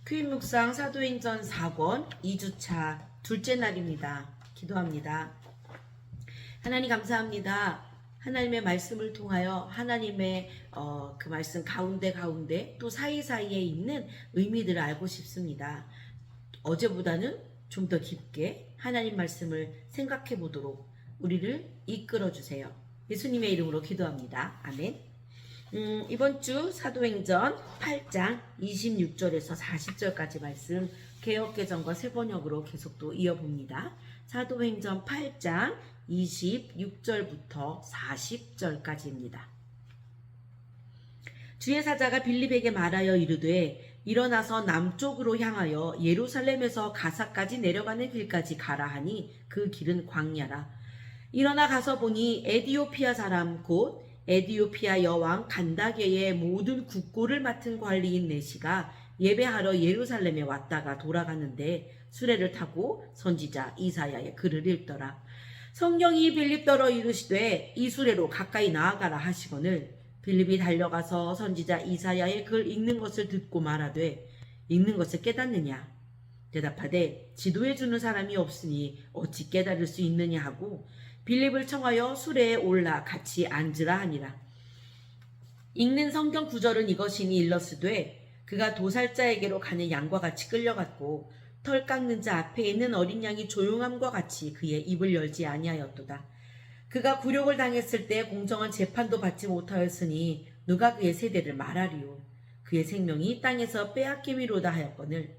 큐인 묵상 사도행전 4권 2주차 둘째 날입니다. 기도합니다. 하나님 감사합니다. 하나님의 말씀을 통하여 하나님의 그 말씀 가운데 또 사이사이에 있는 의미들을 알고 싶습니다. 어제보다는 좀 더 깊게 하나님 말씀을 생각해 보도록 우리를 이끌어 주세요. 예수님의 이름으로 기도합니다. 아멘. 이번 주 사도행전 8장 26절에서 40절까지 말씀 개역개정과 새번역으로 계속 또 이어봅니다. 사도행전 8장 26절부터 40절까지입니다. 주의 사자가 빌립에게 말하여 이르되 일어나서 남쪽으로 향하여 예루살렘에서 가사까지 내려가는 길까지 가라 하니 그 길은 광야라. 일어나 가서 보니 에디오피아 사람 곧 에디오피아 여왕 간다게의 모든 국고를 맡은 관리인 네시가 예배하러 예루살렘에 왔다가 돌아가는데 수레를 타고 선지자 이사야의 글을 읽더라. 성령이 빌립더러 이르시되 이 수레로 가까이 나아가라 하시거늘 빌립이 달려가서 선지자 이사야의 글 읽는 것을 듣고 말하되 읽는 것을 깨닫느냐? 대답하되 지도해주는 사람이 없으니 어찌 깨달을 수 있느냐 하고 빌립을 청하여 수레에 올라 같이 앉으라 하니라. 읽는 성경 구절은 이것이니 일러스되 그가 도살자에게로 가는 양과 같이 끌려갔고 털 깎는 자 앞에 있는 어린 양이 조용함과 같이 그의 입을 열지 아니하였도다. 그가 굴욕을 당했을 때 공정한 재판도 받지 못하였으니 누가 그의 세대를 말하리요. 그의 생명이 땅에서 빼앗김이로다 하였거늘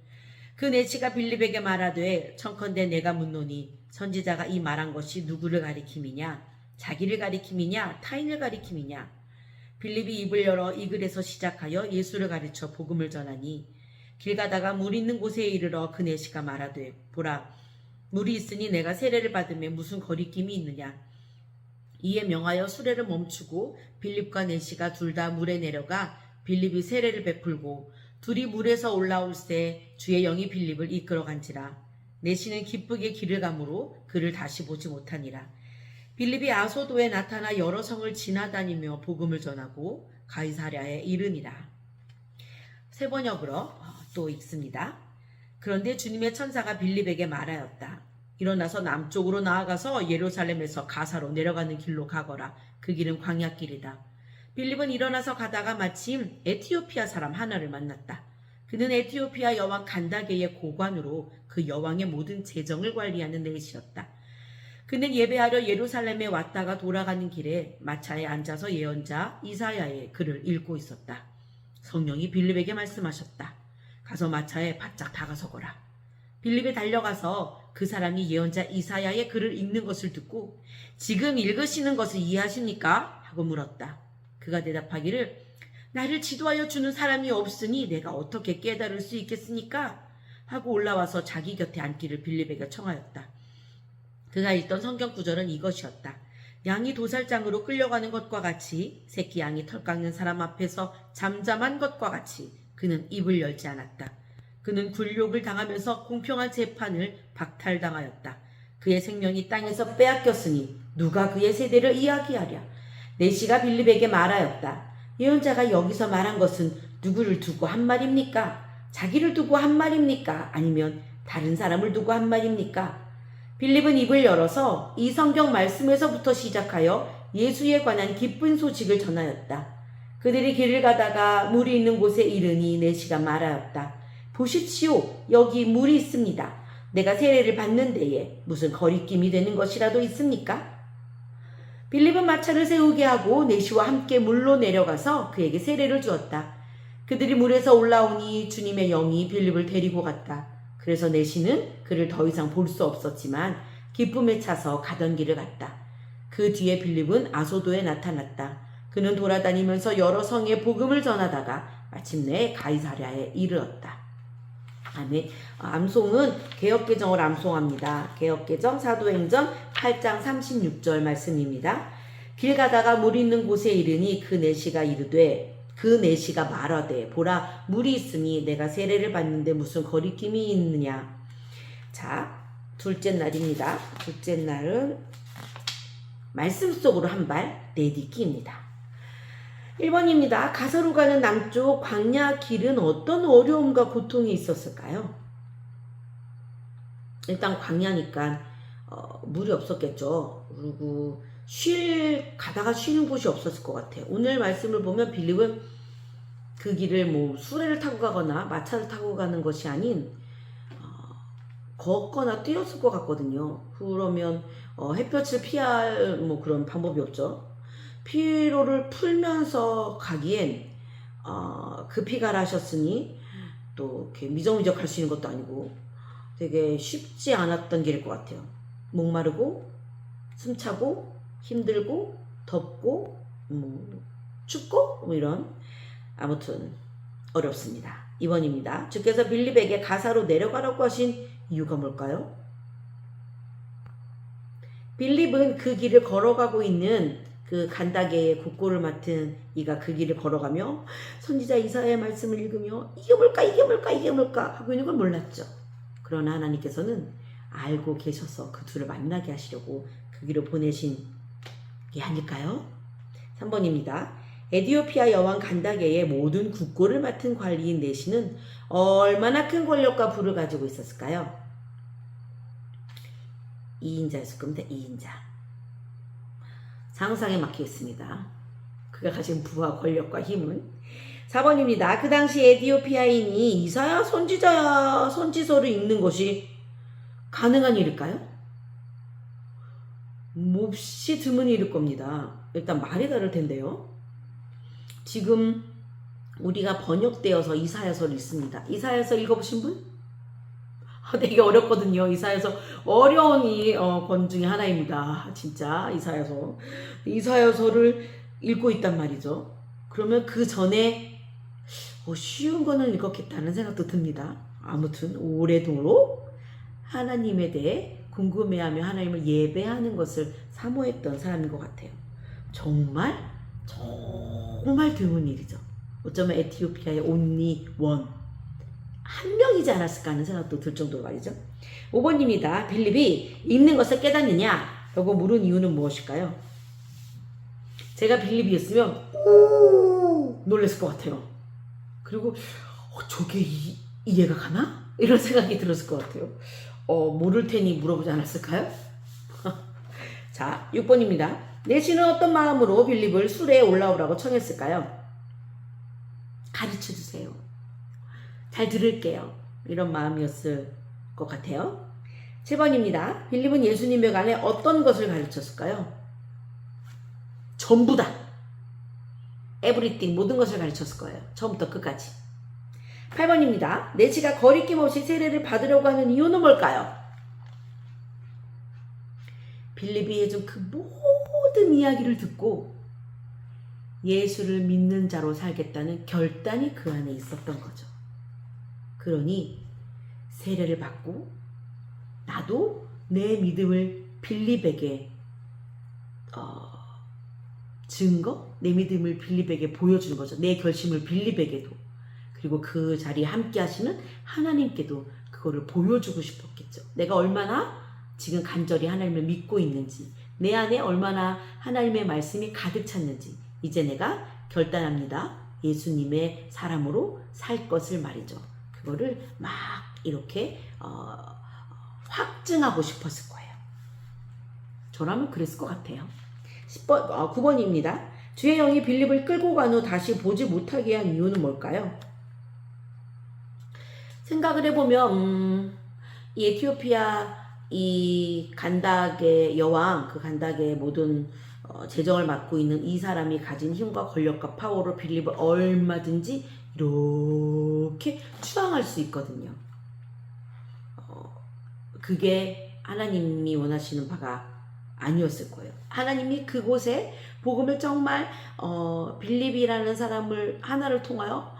그 네시가 빌립에게 말하되 청컨대 내가 묻노니 선지자가 이 말한 것이 누구를 가리킴이냐? 자기를 가리킴이냐? 타인을 가리킴이냐? 빌립이 입을 열어 이 글에서 시작하여 예수를 가르쳐 복음을 전하니 길 가다가 물 있는 곳에 이르러 그 네시가 말하되 보라 물이 있으니 내가 세례를 받으면 무슨 거리낌이 있느냐? 이에 명하여 수레를 멈추고 빌립과 네시가 둘 다 물에 내려가 빌립이 세례를 베풀고 둘이 물에서 올라올새 주의 영이 빌립을 이끌어간지라. 네시는 기쁘게 길을 가므로 그를 다시 보지 못하니라. 빌립이 아소도에 나타나 여러 성을 지나다니며 복음을 전하고 가이사랴에 이르니라. 새번역으로 또 읽습니다. 그런데 주님의 천사가 빌립에게 말하였다. 일어나서 남쪽으로 나아가서 예루살렘에서 가사로 내려가는 길로 가거라. 그 길은 광야길이다. 빌립은 일어나서 가다가 마침 에티오피아 사람 하나를 만났다. 그는 에티오피아 여왕 간다게의 고관으로 그 여왕의 모든 재정을 관리하는 네시였다. 그는 예배하려 예루살렘에 왔다가 돌아가는 길에 마차에 앉아서 예언자 이사야의 글을 읽고 있었다. 성령이 빌립에게 말씀하셨다. 가서 마차에 바짝 다가서거라. 빌립이 달려가서 그 사람이 예언자 이사야의 글을 읽는 것을 듣고 지금 읽으시는 것을 이해하십니까? 하고 물었다. 그가 대답하기를 나를 지도하여 주는 사람이 없으니 내가 어떻게 깨달을 수 있겠습니까? 하고 올라와서 자기 곁에 앉기를 빌립에게 청하였다. 그가 읽던 성경 구절은 이것이었다. 양이 도살장으로 끌려가는 것과 같이 새끼 양이 털 깎는 사람 앞에서 잠잠한 것과 같이 그는 입을 열지 않았다. 그는 굴욕을 당하면서 공평한 재판을 박탈당하였다. 그의 생명이 땅에서 빼앗겼으니 누가 그의 세대를 이야기하랴. 네시가 빌립에게 말하였다. 예언자가 여기서 말한 것은 누구를 두고 한 말입니까? 자기를 두고 한 말입니까? 아니면 다른 사람을 두고 한 말입니까? 빌립은 입을 열어서 이 성경 말씀에서부터 시작하여 예수에 관한 기쁜 소식을 전하였다. 그들이 길을 가다가 물이 있는 곳에 이르니 네시가 말하였다. 보십시오. 여기 물이 있습니다. 내가 세례를 받는 데에 무슨 거리낌이 되는 것이라도 있습니까? 빌립은 마차를 세우게 하고 네시와 함께 물로 내려가서 그에게 세례를 주었다. 그들이 물에서 올라오니 주님의 영이 빌립을 데리고 갔다. 그래서 네시는 그를 더 이상 볼 수 없었지만 기쁨에 차서 가던 길을 갔다. 그 뒤에 빌립은 아소도에 나타났다. 그는 돌아다니면서 여러 성에 복음을 전하다가 마침내 가이사랴에 이르렀다. 아멘. 암송은 개역개정을 암송합니다. 개역개정 사도행전 8장 36절 말씀입니다. 길 가다가 물 있는 곳에 이르니 그 네시가 이르되 그 네시가 말하되 보라 물이 있으니 내가 세례를 받는데 무슨 거리낌이 있느냐. 자, 둘째 날입니다. 둘째 날은 말씀 속으로 한 발 내딛기입니다. 1번입니다. 가서로 가는 남쪽 광야 길은 어떤 어려움과 고통이 있었을까요? 일단 광야니까 물이 없었겠죠. 그리고 가다가 쉬는 곳이 없었을 것 같아요. 오늘 말씀을 보면 빌립은 그 길을 뭐 수레를 타고 가거나 마차를 타고 가는 것이 아닌 걷거나 뛰었을 것 같거든요. 그러면 햇볕을 피할 뭐 그런 방법이 없죠. 피로를 풀면서 가기엔 급히 가라 하셨으니 또 이렇게 미적미적 갈 수 있는 것도 아니고 되게 쉽지 않았던 길일 것 같아요. 목마르고 숨차고 힘들고 덥고 춥고 뭐 이런 아무튼 어렵습니다. 2번입니다. 주께서 빌립에게 가사로 내려가라고 하신 이유가 뭘까요? 빌립은 그 길을 걸어가고 있는 그 간다게의 국고를 맡은 이가 그 길을 걸어가며 선지자 이사야의 말씀을 읽으며 이게 뭘까 하고 있는 걸 몰랐죠. 그러나 하나님께서는 알고 계셔서 그 둘을 만나게 하시려고 그 길을 보내신 게 아닐까요? 3번입니다. 에디오피아 여왕 간다게의 모든 국고를 맡은 관리인 내시는 얼마나 큰 권력과 부를 가지고 있었을까요? 2인자였을 겁니다. 2인자. 상상에 막히겠습니다. 그가 가진 부와 권력과 힘은. 4번입니다. 그 당시 에디오피아인이 이사야 선지서를 읽는 것이 가능한 일일까요? 몹시 드문 일일 겁니다. 일단 말이 다를 텐데요. 지금 우리가 번역되어서 이사야서를 읽습니다. 이사야서 읽어보신 분? 되게 어렵거든요. 이사야서 어려운 권 중에 하나입니다. 진짜 이사야서를 읽고 있단 말이죠. 그러면 그 전에 쉬운 거는 읽었겠다는 생각도 듭니다. 아무튼 오래도록 하나님에 대해 궁금해하며 하나님을 예배하는 것을 사모했던 사람인 것 같아요. 정말 드문 일이죠. 어쩌면 에티오피아의 온리 원 한 명이지 않았을까 하는 생각도 들 정도로 말이죠. 5번입니다. 빌립이 읽는 것을 깨닫느냐? 라고 물은 이유는 무엇일까요? 제가 빌립이었으면 놀랐을 것 같아요. 그리고 저게 이해가 가나? 이런 생각이 들었을 것 같아요. 모를 테니 물어보지 않았을까요? 자, 6번입니다. 내시는 어떤 마음으로 빌립을 수레에 올라오라고 청했을까요? 가르쳐주세요. 잘 들을게요. 이런 마음이었을 것 같아요. 7번입니다. 빌립은 예수님에 관해 어떤 것을 가르쳤을까요? 전부 다. 에브리띵, 모든 것을 가르쳤을 거예요. 처음부터 끝까지. 8번입니다. 내시가 거리낌 없이 세례를 받으려고 하는 이유는 뭘까요? 빌립이 해준 그 모든 이야기를 듣고 예수를 믿는 자로 살겠다는 결단이 그 안에 있었던 거죠. 그러니 세례를 받고 나도 내 믿음을 빌립에게 내 믿음을 빌립에게 보여주는 거죠. 내 결심을 빌립에게도, 그리고 그 자리에 함께 하시는 하나님께도 그거를 보여주고 싶었겠죠. 내가 얼마나 지금 간절히 하나님을 믿고 있는지, 내 안에 얼마나 하나님의 말씀이 가득 찼는지 이제 내가 결단합니다. 예수님의 사람으로 살 것을 말이죠. 그거를 막 이렇게 확증하고 싶었을 거예요. 저라면 그랬을 것 같아요. 9번입니다. 주의 영이 빌립을 끌고 간 후 다시 보지 못하게 한 이유는 뭘까요? 생각을 해보면 이 에티오피아 이 간다게 여왕, 그 간다게의 모든 재정을 맡고 있는 이 사람이 가진 힘과 권력과 파워로 빌립을 얼마든지 이렇게 추앙할 수 있거든요. 그게 하나님이 원하시는 바가 아니었을 거예요. 하나님이 그곳에 복음을 정말 빌립이라는 사람을 하나를 통하여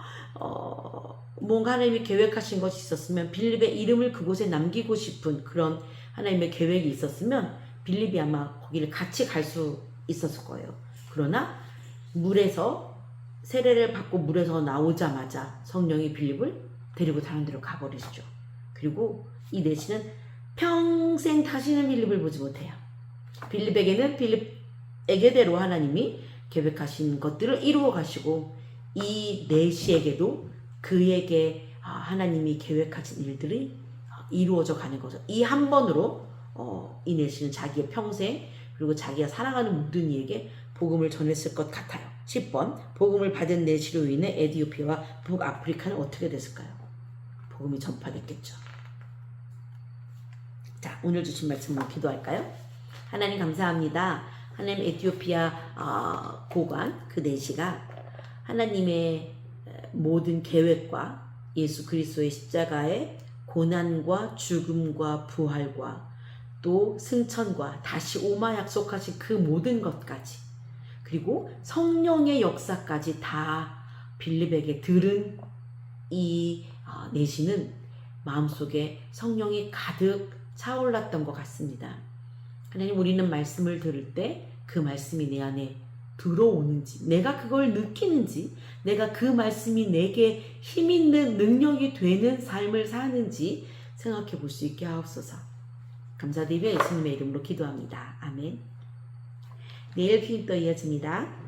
뭔가 하나님이 계획하신 것이 있었으면, 빌립의 이름을 그곳에 남기고 싶은 그런 하나님의 계획이 있었으면 빌립이 아마 거기를 같이 갈 수 있었을 거예요. 그러나 물에서 세례를 받고 물에서 나오자마자 성령이 빌립을 데리고 다른 데로 가버리시죠. 그리고 이 내시는 평생 다시는 빌립을 보지 못해요. 빌립에게는 빌립에게대로 하나님이 계획하신 것들을 이루어 가시고 이 내시에게도 그에게 하나님이 계획하신 일들이 이루어져 가는 거죠. 이 한 번으로 이 내시는 자기의 평생 그리고 자기가 살아가는 모든 이에게 복음을 전했을 것 같아요. 10번 복음을 받은 내시로 인해 에티오피아와 북아프리카는 어떻게 됐을까요? 복음이 전파됐겠죠. 자, 오늘 주신 말씀으로 기도할까요? 하나님 감사합니다. 하나님 에티오피아 고관 그 내시가 하나님의 모든 계획과 예수 그리스도의 십자가의 고난과 죽음과 부활과 또 승천과 다시 오마 약속하신 그 모든 것까지 그리고 성령의 역사까지 다 빌립에게 들은 이 내시는 마음속에 성령이 가득 차올랐던 것 같습니다. 하나님 우리는 말씀을 들을 때 그 말씀이 내 안에 들어오는지 내가 그걸 느끼는지 내가 그 말씀이 내게 힘있는 능력이 되는 삶을 사는지 생각해 볼 수 있게 하옵소서. 감사드리며 예수님의 이름으로 기도합니다. 아멘. 내일 퀴즈도 이어집니다.